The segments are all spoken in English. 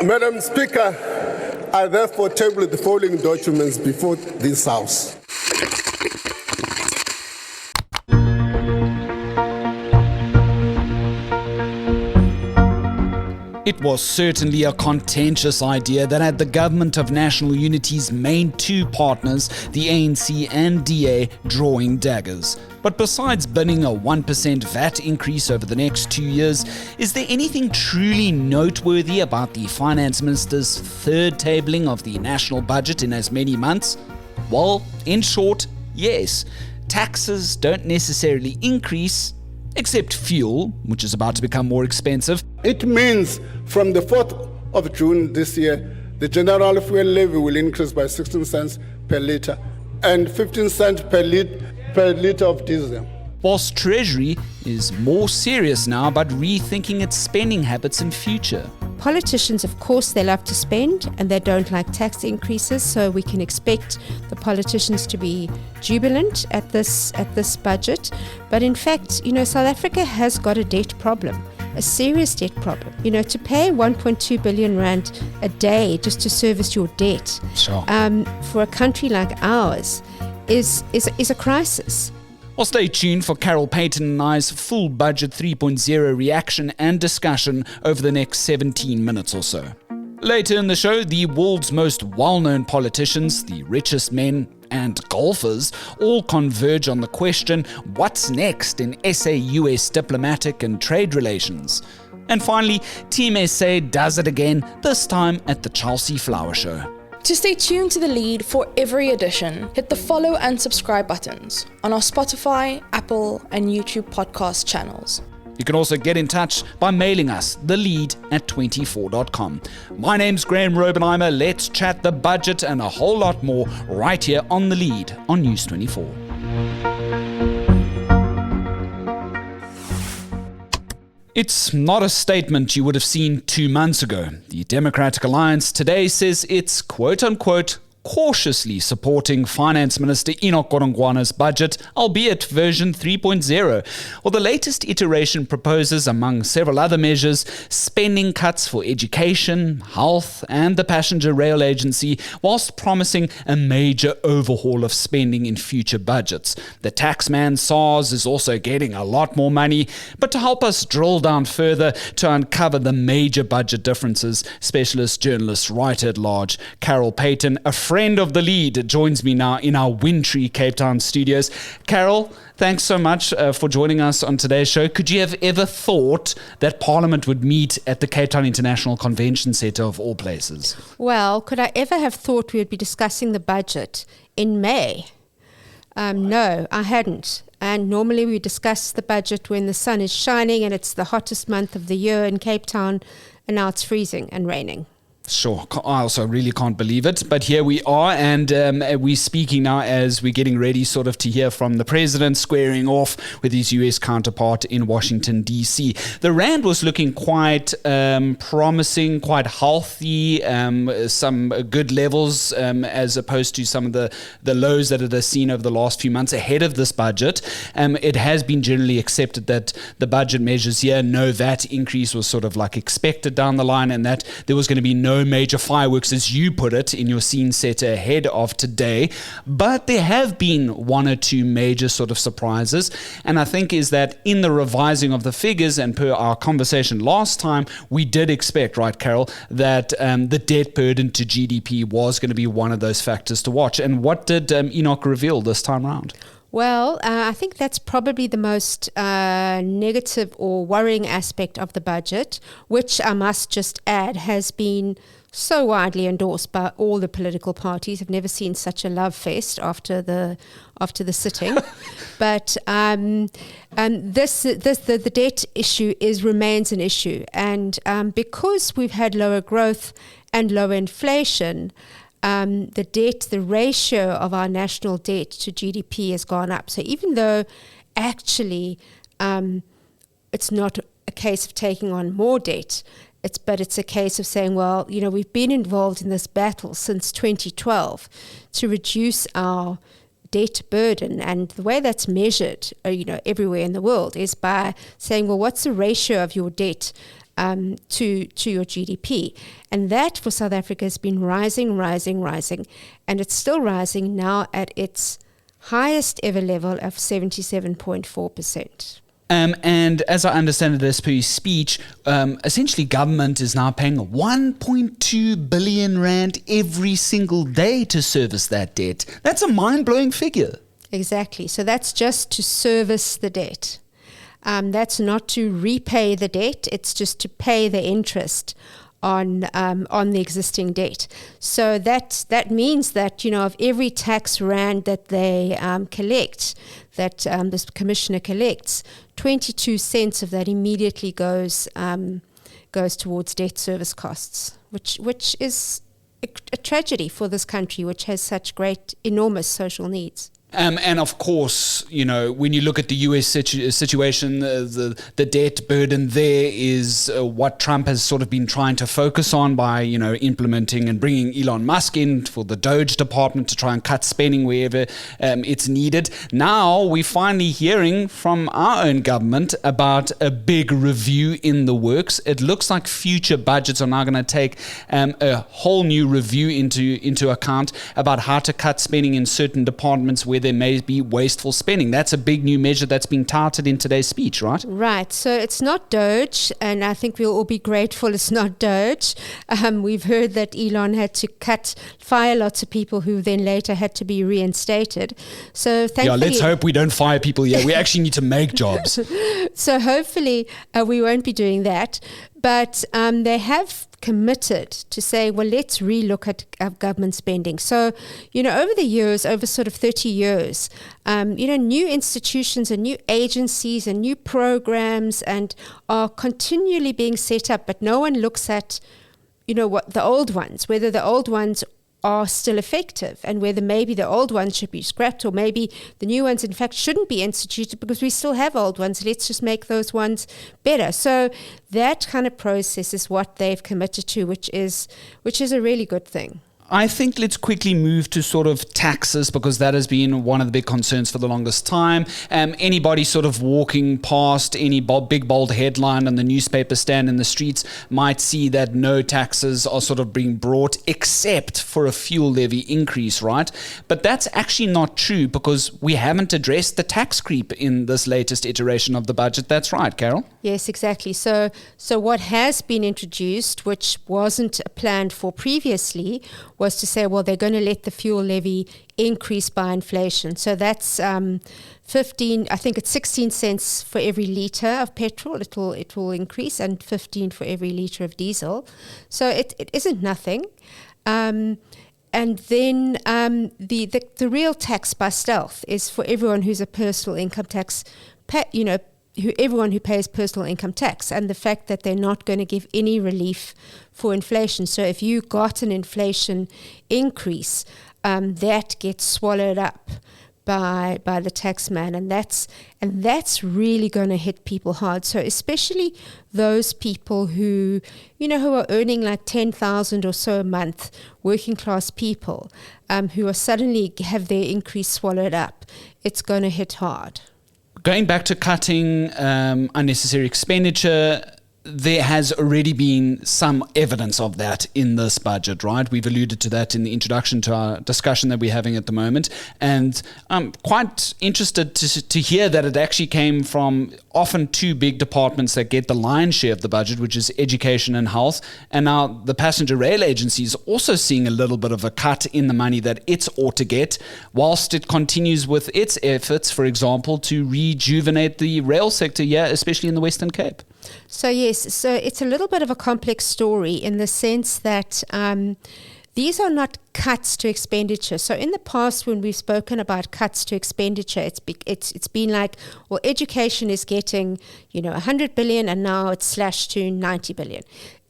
Madam Speaker, I therefore table the following documents before this House. It was certainly a contentious idea that had the Government of National Unity's main two partners, the ANC and DA, drawing daggers. But besides binning a 1% VAT increase over the next 2 years, is there anything truly noteworthy about the Finance Minister's third tabling of the national budget in as many months? Well, in short, yes. Taxes don't necessarily increase, except fuel, which is about to become more expensive. It means from the 4th of June this year, the general fuel levy will increase by 16 cents per litre and 15 cents per litre of diesel. Whilst Treasury is more serious now about rethinking its spending habits in future. Politicians, of course, they love to spend and they don't like tax increases, so we can expect the politicians to be jubilant at this budget. But in fact, South Africa has got a debt problem, a serious debt problem. To pay 1.2 billion rand a day just to service your debt, sure, for a country like ours is a crisis. Well, stay tuned for Carol Paton and I's full Budget 3.0 reaction and discussion over the next 17 minutes or so. Later in the show, the world's most well-known politicians, the richest men and golfers, all converge on the question, what's next in SA-US diplomatic and trade relations? And finally, Team SA does it again, this time at the Chelsea Flower Show. To stay tuned to The Lead for every edition, hit the follow and subscribe buttons on our Spotify, Apple, and YouTube podcast channels. You can also get in touch by mailing us, thelead@24.com. My name's Graeme Raubenheimer. Let's chat the budget and a whole lot more right here on The Lead on News 24. It's not a statement you would have seen 2 months ago. The Democratic Alliance today says it's, quote-unquote, cautiously supporting Finance Minister Enoch Godongwana's budget, albeit version 3.0. Well, the latest iteration proposes, among several other measures, spending cuts for education, health, and the passenger rail agency, whilst promising a major overhaul of spending in future budgets. The taxman SARS is also getting a lot more money, but to help us drill down further to uncover the major budget differences, specialist journalist, writer-at-large Carol Paton, a friend of The Lead, joins me now in our wintry Cape Town studios. Carol, thanks so much for joining us on today's show. Could you have ever thought that Parliament would meet at the Cape Town International Convention Centre of all places? Well, could I ever have thought we would be discussing the budget in May? No, I hadn't. And normally we discuss the budget when the sun is shining and it's the hottest month of the year in Cape Town, and now it's freezing and raining. Sure. I also really can't believe it. But here we are, and we're speaking now as we're getting ready sort of to hear from the president squaring off with his US counterpart in Washington, D.C. The rand was looking quite promising, quite healthy, some good levels as opposed to some of the lows that it has seen over the last few months ahead of this budget. It has been generally accepted that the budget measures here, no VAT increase, was sort of like expected down the line, and that there was going to be no major fireworks, as you put it, in your scene setter ahead of today. But there have been one or two major sort of surprises, and I think is that in the revising of the figures, and per our conversation last time, we did expect, right, Carol, that the debt burden to GDP was going to be one of those factors to watch. And what did Enoch reveal this time around? Well, I think that's probably the most negative or worrying aspect of the budget, which I must just add has been so widely endorsed by all the political parties. I've never seen such a love fest after the sitting. But the debt issue remains an issue, and because we've had lower growth and lower inflation, the ratio of our national debt to GDP has gone up. So even though actually it's not a case of taking on more debt, it's a case of saying, well, we've been involved in this battle since 2012 to reduce our debt burden, and the way that's measured, everywhere in the world is by saying, well, what's the ratio of your debt to your GDP. And that for South Africa has been rising, and it's still rising now at its highest ever level of 77.4%. And as I understand it, as per your speech, essentially government is now paying 1.2 billion rand every single day to service that debt. That's a mind-blowing figure. Exactly. So that's just to service the debt. That's not to repay the debt. It's just to pay the interest on the existing debt. So that means that, of every tax rand that they collect, that this commissioner collects, 22 cents of that immediately goes towards debt service costs, which is a tragedy for this country, which has such enormous social needs. And of course, when you look at the US situation, the debt burden there is what Trump has sort of been trying to focus on by, implementing and bringing Elon Musk in for the Doge department to try and cut spending wherever it's needed. Now we're finally hearing from our own government about a big review in the works. It looks like future budgets are now going to take a whole new review into account about how to cut spending in certain departments where there may be wasteful spending. That's a big new measure that's being touted in today's speech, right? Right. So it's not Doge, and I think we'll all be grateful it's not Doge. We've heard that Elon had to fire lots of people who then later had to be reinstated. So thankfully, let's hope we don't fire people here. We actually need to make jobs. So hopefully we won't be doing that. But they have committed to say, well, let's relook at government spending. So, over the years, over sort of 30 years, new institutions and new agencies and new programs and are continually being set up, but no one looks at, what the old ones, whether the old ones are still effective and whether maybe the old ones should be scrapped or maybe the new ones in fact shouldn't be instituted because we still have old ones. Let's just make those ones better. So that kind of process is what they've committed to, which is a really good thing. I think let's quickly move to sort of taxes because that has been one of the big concerns for the longest time. Anybody sort of walking past any big bold headline on the newspaper stand in the streets might see that no taxes are sort of being brought except for a fuel levy increase, right? But that's actually not true because we haven't addressed the tax creep in this latest iteration of the budget. That's right, Carol? Yes, exactly. So what has been introduced, which wasn't planned for previously, was to say, well, they're going to let the fuel levy increase by inflation. So that's 16 cents for every litre of petrol. It will increase, and 15 for every litre of diesel. So it isn't nothing. And then the real tax by stealth is for everyone who's a personal income tax, everyone who pays personal income tax, and the fact that they're not going to give any relief for inflation. So if you got an inflation increase, that gets swallowed up by the tax man, and that's really going to hit people hard. So especially those people who are earning like 10,000 or so a month, working class people, who are suddenly have their increase swallowed up, it's going to hit hard. Going back to cutting unnecessary expenditure, there has already been some evidence of that in this budget, right? We've alluded to that in the introduction to our discussion that we're having at the moment. And I'm quite interested to hear that it actually came from often two big departments that get the lion's share of the budget, which is education and health. And now the passenger rail agency is also seeing a little bit of a cut in the money that it ought to get, whilst it continues with its efforts, for example, to rejuvenate the rail sector here, especially in the Western Cape. So yes, so it's a little bit of a complex story in the sense that these are not cuts to expenditure. So in the past, when we've spoken about cuts to expenditure, it's been like, well, education is getting 100 billion and now it's slashed to 90 billion.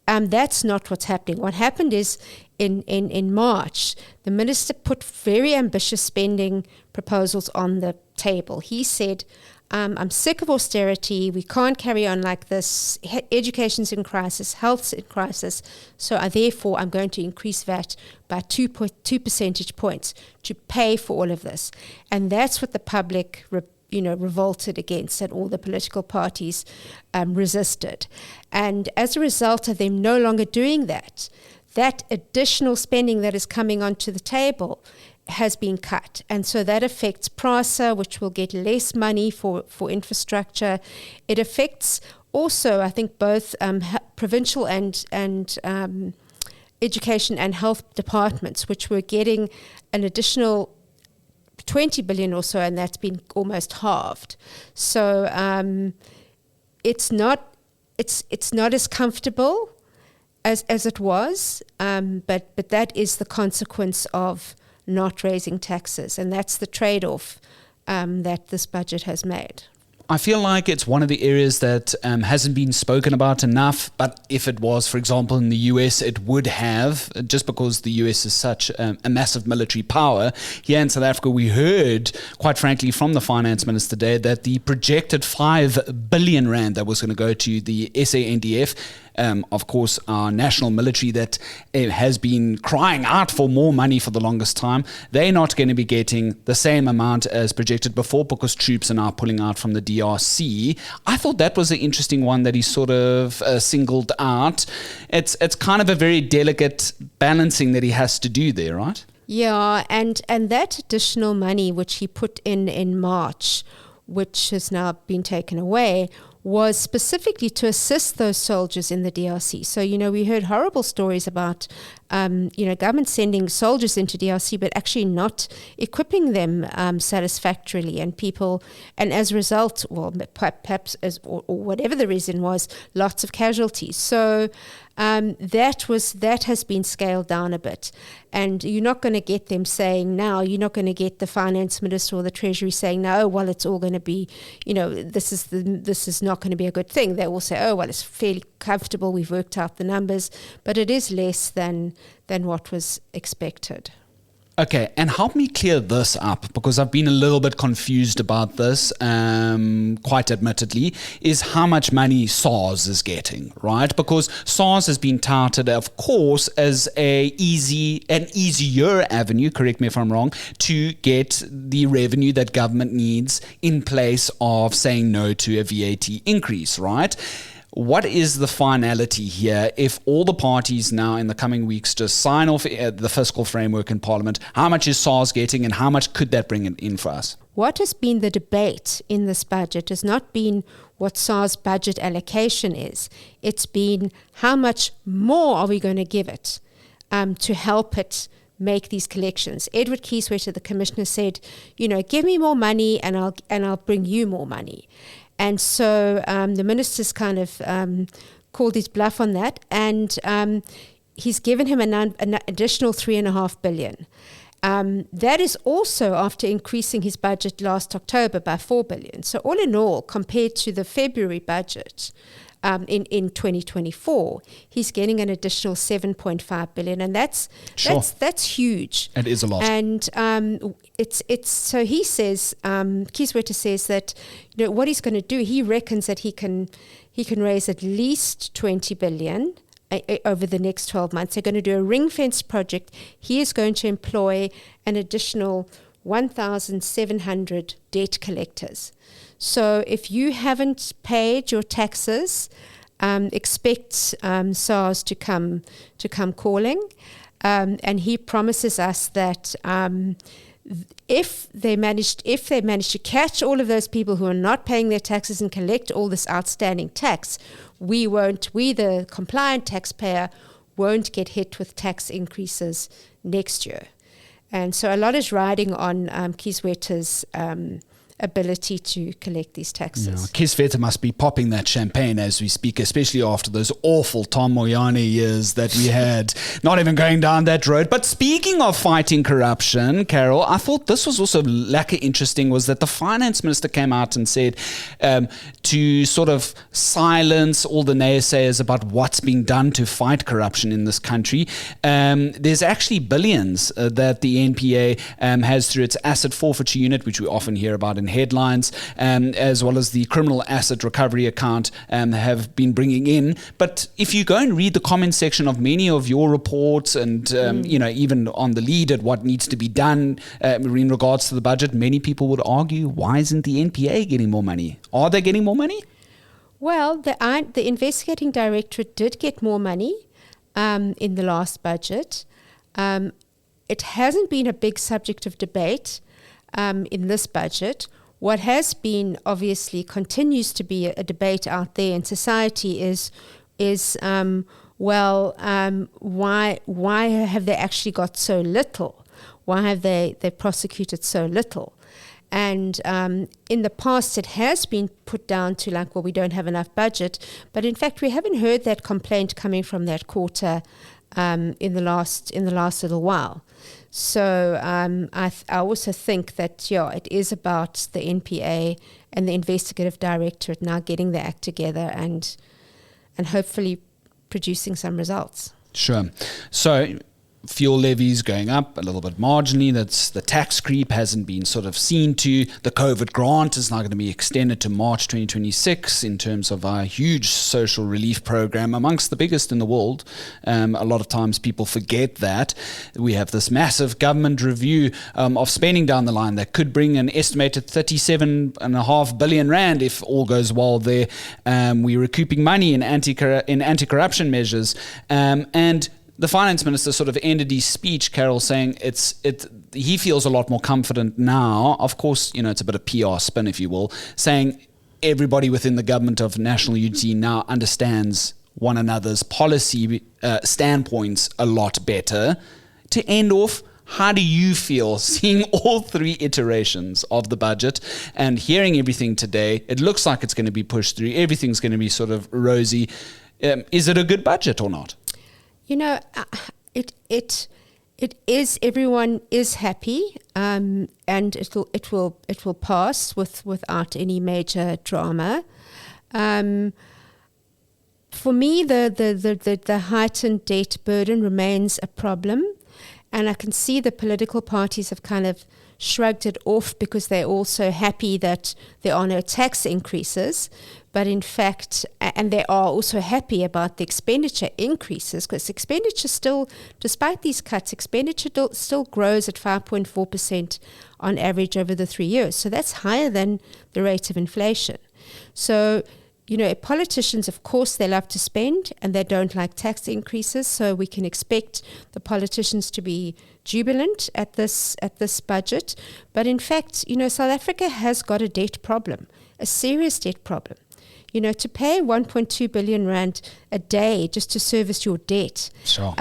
That's not what's happening. What happened is in March, the minister put very ambitious spending proposals on the table. He said, I'm sick of austerity. We can't carry on like this. Education's in crisis, health's in crisis. So therefore, I'm going to increase VAT by 2 percentage points to pay for all of this. And that's what the public revolted against, and all the political parties resisted. And as a result of them no longer doing that, that additional spending that is coming onto the table has been cut. And so that affects PRASA, which will get less money for infrastructure. It affects also, I think, both provincial and education and health departments, which were getting an additional 20 billion or so, and that's been almost halved. So it's not as comfortable as it was, but that is the consequence of not raising taxes, and that's the trade-off that this budget has made. I feel like it's one of the areas that hasn't been spoken about enough, but if it was, for example, in the US, it would have, just because the US is such a massive military power. Here in South Africa, we heard, quite frankly, from the finance minister today that the projected 5 billion rand that was going to go to the SANDF, of course, our national military that has been crying out for more money for the longest time, they're not going to be getting the same amount as projected before because troops are now pulling out from the DRC. I thought that was an interesting one that he sort of singled out. It's kind of a very delicate balancing that he has to do there, right? Yeah, and that additional money which he put in March, which has now been taken away, was specifically to assist those soldiers in the DRC. So, we heard horrible stories about, government sending soldiers into DRC, but actually not equipping them satisfactorily, and as a result, well, perhaps or whatever the reason was, lots of casualties. So that has been scaled down a bit, and you're not going to get them saying now. You're not going to get the finance minister or the Treasury saying, "No, well, it's all going to be, this is not going to be a good thing." They will say, "Oh, well, it's fairly comfortable. We've worked out the numbers," but it is less than what was expected. Okay, and help me clear this up, because I've been a little bit confused about this, quite admittedly, is how much money SARS is getting, right? Because SARS has been touted, of course, as an easier avenue, correct me if I'm wrong, to get the revenue that government needs in place of saying no to a VAT increase, right? What is the finality here if all the parties now in the coming weeks just sign off the fiscal framework in Parliament? How much is SARS getting, and how much could that bring in for us? What has been the debate in this budget has not been what SARS budget allocation is. It's been how much more are we going to give it to help it make these collections. Edward Kieswetter, the commissioner, said, give me more money and I'll bring you more money. And so the minister's kind of called his bluff on that, and he's given him an additional 3.5 billion. That is also after increasing his budget last October by 4 billion. So all in all, compared to the February budget in 2024, he's getting an additional 7.5 billion, and that's huge. It is a lot. And it's so he says, Kieswetter says that what he's going to do, he reckons that he can raise at least 20 billion over the next 12 months. They're going to do a ring-fence project. He is going to employ an additional 1,700 debt collectors. So if you haven't paid your taxes, expect SARS to come calling. And he promises us that if they manage to catch all of those people who are not paying their taxes and collect all this outstanding tax, we, the compliant taxpayer, won't get hit with tax increases next year. And so a lot is riding on Kieswetter's ability to collect these taxes. Kieswetter must be popping that champagne as we speak, especially after those awful Tom Moyane years that we had, not even going down that road. But speaking of fighting corruption, Carol, I thought this was also lekker interesting, was that the finance minister came out and said to sort of silence all the naysayers about what's being done to fight corruption in this country. There's actually billions that the NPA has through its asset forfeiture unit, which we often hear about in in headlines, as well as the criminal asset recovery account have been bringing in. But if you go and read the comment section of many of your reports and, even on the lead at what needs to be done in regards to the budget, many people would argue, why isn't the NPA getting more money? Are they getting more money? Well, the investigating directorate did get more money in the last budget. It hasn't been a big subject of debate in this budget. What has been, obviously, continues to be a debate out there in society is why have they actually got so little? Why have they prosecuted so little? And in the past, it has been put down to we don't have enough budget. But in fact, we haven't heard that complaint coming from that quarter in the last little while. So I also think that it is about the NPA and the investigative directorate now getting their act together and hopefully producing some results. Sure. So fuel levies going up a little bit marginally. That's the tax creep hasn't been sort of seen to. The COVID grant is now going to be extended to March 2026 in terms of our huge social relief program, amongst the biggest in the world. A lot of times people forget that. We have this massive government review of spending down the line that could bring an estimated 37.5 billion rand if all goes well there. We're recouping money in anti-corruption measures. And the finance minister sort of ended his speech, Carol, saying he feels a lot more confident now. Of course, it's a bit of PR spin, if you will, saying everybody within the government of national unity now understands one another's policy standpoints a lot better. To end off, how do you feel seeing all three iterations of the budget and hearing everything today? It looks like it's going to be pushed through. Everything's going to be sort of rosy. Is it a good budget or not? It is. Everyone is happy, and it will pass without any major drama. For me, the heightened debt burden remains a problem, and I can see the political parties have kind of shrugged it off because they're also happy that there are no tax increases. But in fact, and they are also happy about the expenditure increases, because expenditure still, despite these cuts, expenditure still grows at 5.4% on average over the 3 years. So that's higher than the rate of inflation. So, politicians, of course, they love to spend and they don't like tax increases. So we can expect the politicians to be jubilant at this budget. But in fact, South Africa has got a debt problem, a serious debt problem. To pay 1.2 billion rand a day just to service your debt, sure,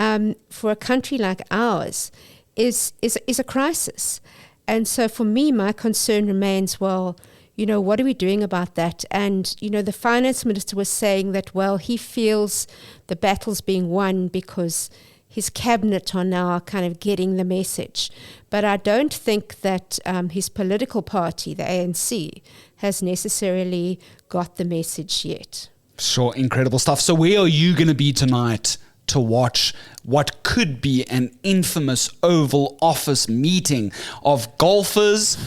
for a country like ours is a crisis. And so for me, my concern remains, what are we doing about that? And, the finance minister was saying that, he feels the battle's being won because his cabinet are now kind of getting the message. But I don't think that his political party, the ANC, has necessarily got the message yet. Sure, incredible stuff. So where are you going to be tonight to watch what could be an infamous Oval Office meeting of golfers,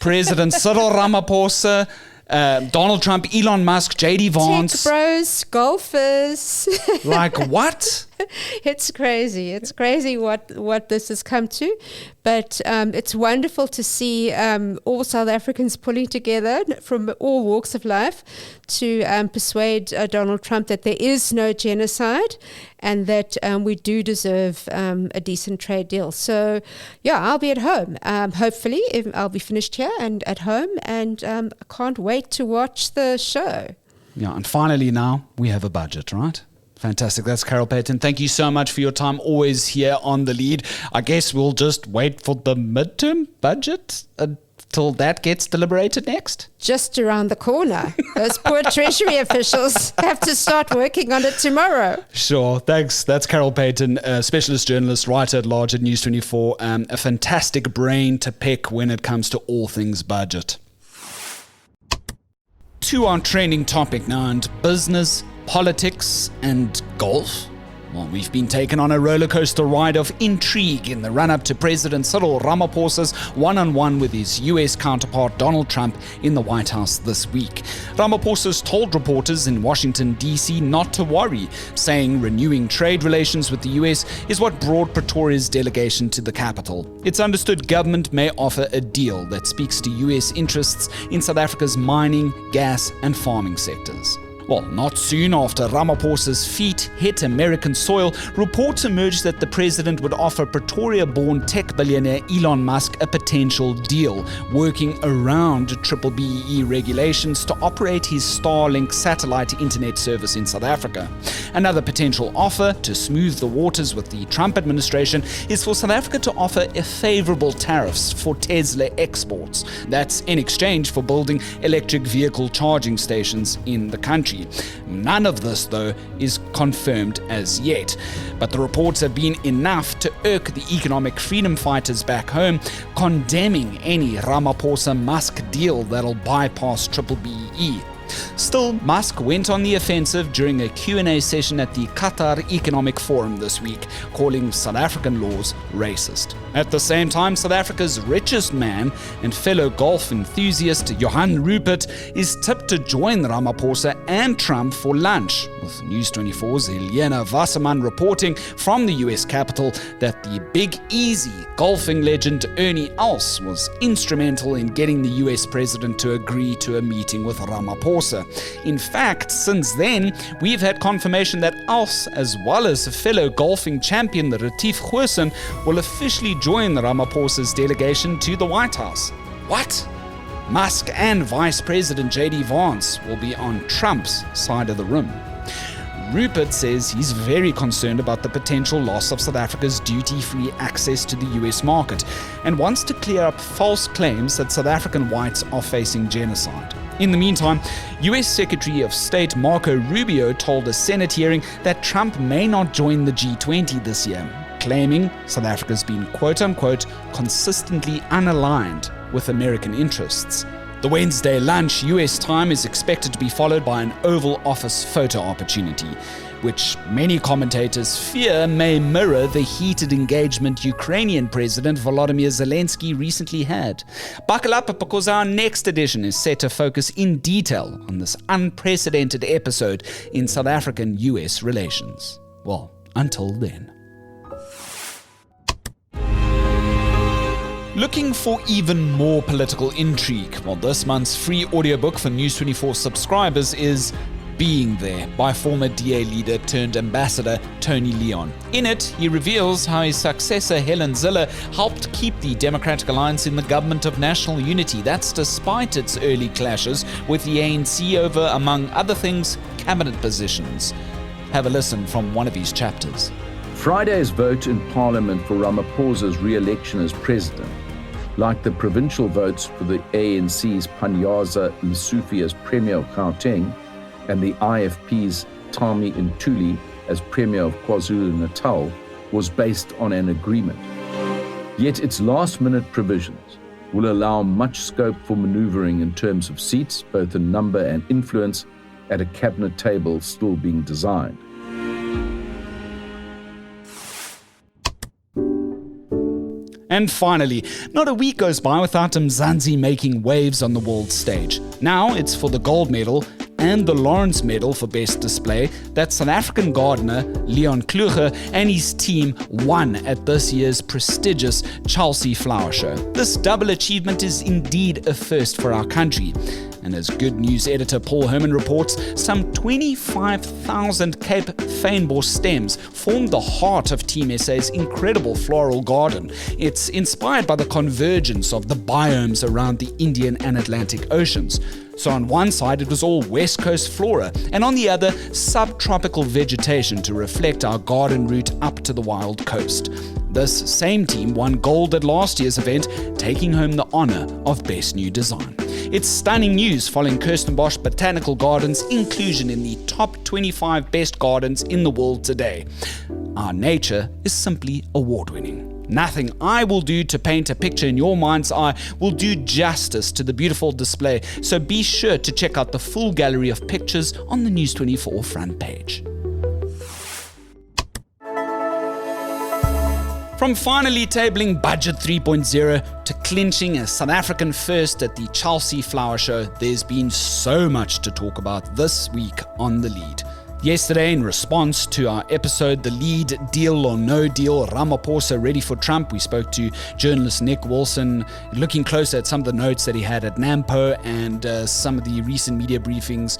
President Cyril Ramaphosa, Donald Trump, Elon Musk, JD Vance? Tech bros, golfers. Like what? It's crazy. It's crazy what this has come to. But it's wonderful to see all South Africans pulling together from all walks of life to persuade Donald Trump that there is no genocide and that we do deserve a decent trade deal. So, I'll be at home. Hopefully, I'll be finished here and at home, and I can't wait to watch the show. Yeah, and finally now, we have a budget, right? Fantastic. That's Carol Paton. Thank you so much for your time, always here on The Lead. I guess we'll just wait for the midterm budget until that gets deliberated next. Just around the corner. Those poor Treasury officials have to start working on it tomorrow. Sure. Thanks. That's Carol Paton, specialist journalist, writer at large at News24. A fantastic brain to pick when it comes to all things budget. To our trending topic now, and business, politics and golf. Well, we've been taken on a rollercoaster ride of intrigue in the run-up to President Cyril Ramaphosa's one-on-one with his US counterpart Donald Trump in the White House this week. Ramaphosa's told reporters in Washington, D.C. not to worry, saying renewing trade relations with the US is what brought Pretoria's delegation to the capital. It's understood government may offer a deal that speaks to US interests in South Africa's mining, gas and farming sectors. Well, not soon after Ramaphosa's feet hit American soil, reports emerged that the president would offer Pretoria-born tech billionaire Elon Musk a potential deal, working around BBBE regulations to operate his Starlink satellite internet service in South Africa. Another potential offer to smooth the waters with the Trump administration is for South Africa to offer favorable tariffs for Tesla exports. That's in exchange for building electric vehicle charging stations in the country. None of this, though, is confirmed as yet. But the reports have been enough to irk the economic freedom fighters back home, condemning any Ramaphosa-Musk deal that'll bypass BBBE. Still, Musk went on the offensive during a Q&A session at the Qatar Economic Forum this week, calling South African laws racist. At the same time, South Africa's richest man and fellow golf enthusiast Johan Rupert is tipped to join Ramaphosa and Trump for lunch, with News24's Helena Wasserman reporting from the US capital that the Big Easy golfing legend Ernie Els was instrumental in getting the US president to agree to a meeting with Ramaphosa. In fact, since then, we've had confirmation that Els, as well as a fellow golfing champion, the Retief Goosen, will officially join Ramaphosa's delegation to the White House. What? Musk and Vice President J.D. Vance will be on Trump's side of the room. Rupert says he's very concerned about the potential loss of South Africa's duty-free access to the US market and wants to clear up false claims that South African whites are facing genocide. In the meantime, US Secretary of State Marco Rubio told a Senate hearing that Trump may not join the G20 this year, claiming South Africa's been quote-unquote consistently unaligned with American interests. The Wednesday lunch US time is expected to be followed by an Oval Office photo opportunity, which many commentators fear may mirror the heated engagement Ukrainian President Volodymyr Zelensky recently had. Buckle up, because our next edition is set to focus in detail on this unprecedented episode in South African-US relations. Well, until then. Looking for even more political intrigue? Well, this month's free audiobook for News24 subscribers is Being There by former DA leader turned ambassador Tony Leon. In it, he reveals how his successor Helen Zille helped keep the Democratic Alliance in the government of national unity. That's despite its early clashes with the ANC over, among other things, cabinet positions. Have a listen from one of his chapters. Friday's vote in Parliament for Ramaphosa's re-election as president, like the provincial votes for the ANC's Panyaza Lesufi as Premier of Gauteng and the IFP's Tami Ntuli as Premier of KwaZulu-Natal, was based on an agreement. Yet its last-minute provisions will allow much scope for manoeuvring in terms of seats, both in number and influence, at a cabinet table still being designed. And finally, not a week goes by without Mzansi making waves on the world stage. Now it's for the gold medal and the Lawrence Medal for Best Display that South African gardener Leon Kluge and his team won at this year's prestigious Chelsea Flower Show. This double achievement is indeed a first for our country. And as Good News editor Paul Herman reports, some 25,000 Cape Fynbos stems formed the heart of Team SA's incredible floral garden. It's inspired by the convergence of the biomes around the Indian and Atlantic Oceans. So on one side it was all West Coast flora, and on the other subtropical vegetation to reflect our garden route up to the wild coast. This same team won gold at last year's event, taking home the honor of Best New Design. It's stunning news following Kirstenbosch Botanical Gardens' inclusion in the top 25 best gardens in the world today. Our nature is simply award-winning. Nothing I will do to paint a picture in your mind's eye will do justice to the beautiful display, so be sure to check out the full gallery of pictures on the News24 front page. From finally tabling Budget 3.0 to clinching a South African first at the Chelsea Flower Show, there's been so much to talk about this week on The Lead. Yesterday, in response to our episode, The Lead, Deal or No Deal, Ramaphosa Ready for Trump, we spoke to journalist Nick Wilson, looking closer at some of the notes that he had at NAMPO and some of the recent media briefings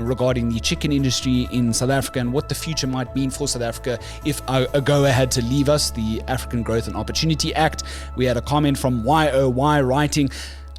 regarding the chicken industry in South Africa and what the future might mean for South Africa if AGOA had to leave us, the African Growth and Opportunity Act. We had a comment from YOY writing,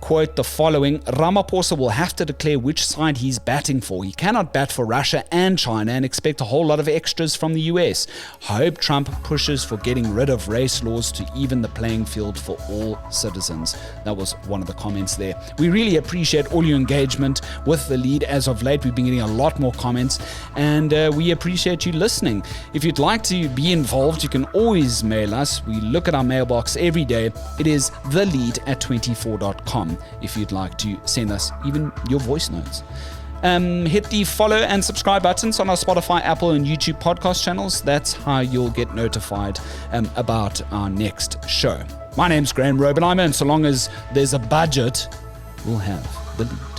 quote, the following: Ramaphosa will have to declare which side he's batting for. He cannot bat for Russia and China and expect a whole lot of extras from the US. Hope Trump pushes for getting rid of race laws to even the playing field for all citizens. That was one of the comments there. We really appreciate all your engagement with The Lead. As of late, we've been getting a lot more comments, and we appreciate you listening. If you'd like to be involved, you can always mail us. We look at our mailbox every day. It is thelead@24.com. If you'd like to send us even your voice notes. Hit the follow and subscribe buttons on our Spotify, Apple, and YouTube podcast channels. That's how you'll get notified about our next show. My name's Graeme Raubenheimer, and so long as there's a budget, we'll have The Lead.